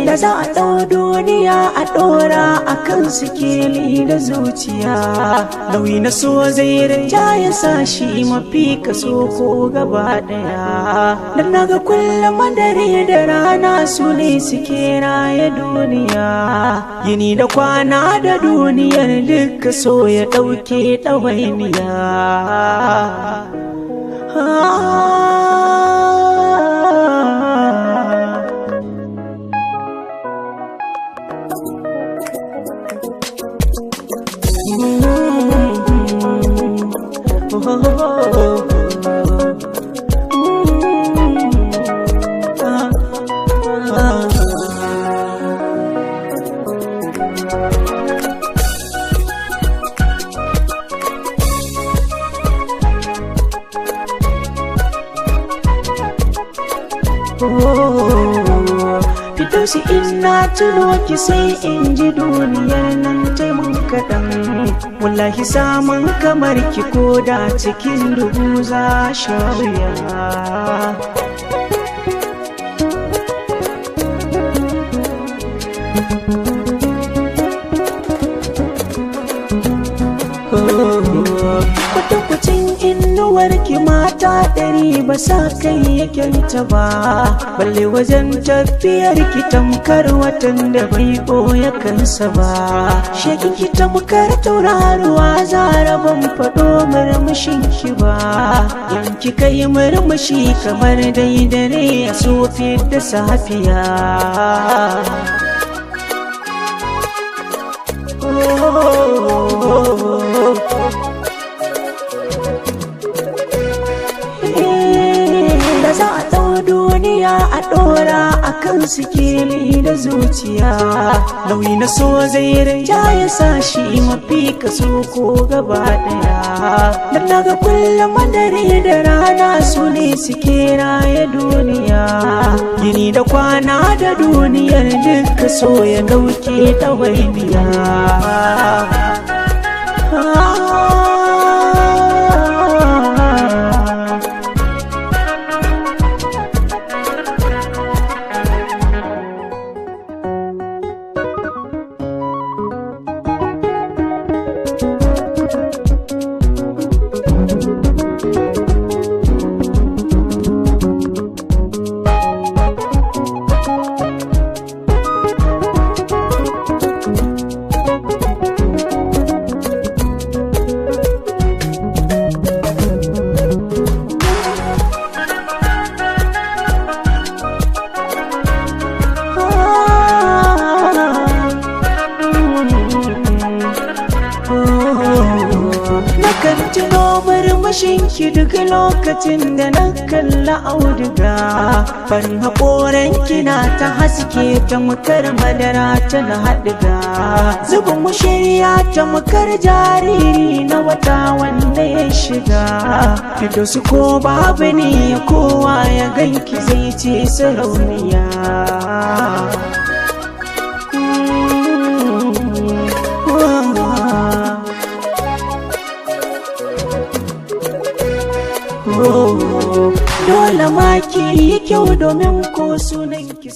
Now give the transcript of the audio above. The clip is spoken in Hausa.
Da za a ɗau duniya a ɗora a kan sikeli da zuciya, nauyi na so zai rinjaye sa shi mafi kaso ko gaba ɗaya. Dan naga kullum dare da rana su ne suke raye duniya, yini da kwana da duniyar duka so ya ɗauke ɗawainiya. Fidausi ina tuno ki sai in ji duniyar nan ta mun kaɗan. Wallahi samun kamar ki koda cikin dubu za sha wuya. Kwatankwacin inuwarki mata ɗari ba sa kai yakenta ba, balle wajen tafiyarki tamkar watan da bai ɓoye kansa ba. Shekinki tamkar tauraruwa zara ban faɗo murmushinki ba, yanki kai murmushi kamar dai dare a sofi da safiya. Da za a ɗau duniya a ɗora a kan sikeli da zuciya, nauyi na so zai rinjaye sa shi mafi kaso ko gaba ɗaya. Dan naga kullum dare da rana su ne suke raye duniya, yini da kwana da duniyar duka so ya ɗauke ɗawainiya. Nakan tuno murmushinki duk lokacin da na kalla auduga, farin haƙoranki na ta haske tamkar madara tana haɗiga, zubin mushirya tamkar jariri na wata wanda ya shiga. Fidausi ko babu ne kowa ya ganki zai ce sarauniya. Dole ma ki yi kyau domin ko sunan ki